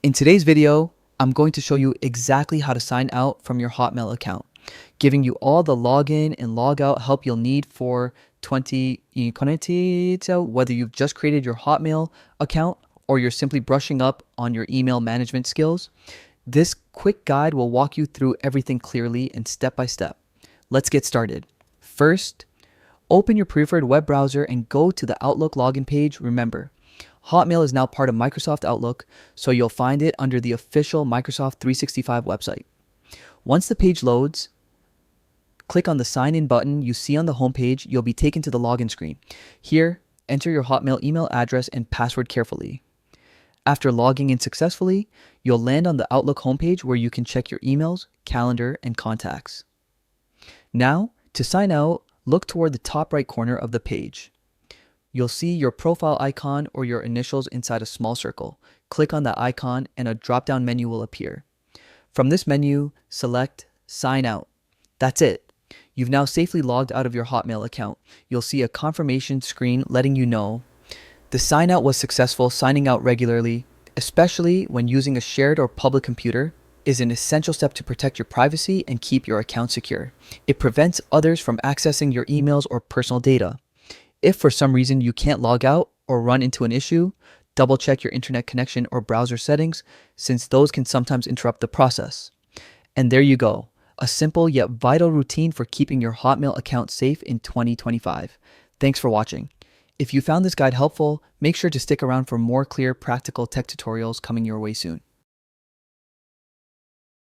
In today's video, I'm going to show you exactly how to sign out from your Hotmail account, giving you all the login and logout help you'll need for 2020, whether you've just created your Hotmail account or you're simply brushing up on your email management skills. This quick guide will walk you through everything clearly and step by step. Let's get started. First, open your preferred web browser and go to the Outlook login page. Remember, Hotmail is now part of Microsoft Outlook, so you'll find it under the official Microsoft 365 website. Once the page loads, click on the sign in button you see on the homepage. You'll be taken to the login screen. Here, enter your Hotmail email address and password carefully. After logging in successfully, you'll land on the Outlook homepage where you can check your emails, calendar, and contacts. Now, to sign out, look toward the top right corner of the page. You'll see your profile icon or your initials inside a small circle. Click on that icon and a drop-down menu will appear. From this menu, select Sign Out. That's it. You've now safely logged out of your Hotmail account. You'll see a confirmation screen letting you know the sign out was successful. Signing out regularly, especially when using a shared or public computer, is an essential step to protect your privacy and keep your account secure. It prevents others from accessing your emails or personal data. If for some reason you can't log out or run into an issue, double check your internet connection or browser settings, since those can sometimes interrupt the process. And there you go, a simple yet vital routine for keeping your Hotmail account safe in 2025. Thanks for watching. If you found this guide helpful, make sure to stick around for more clear, practical tech tutorials coming your way soon.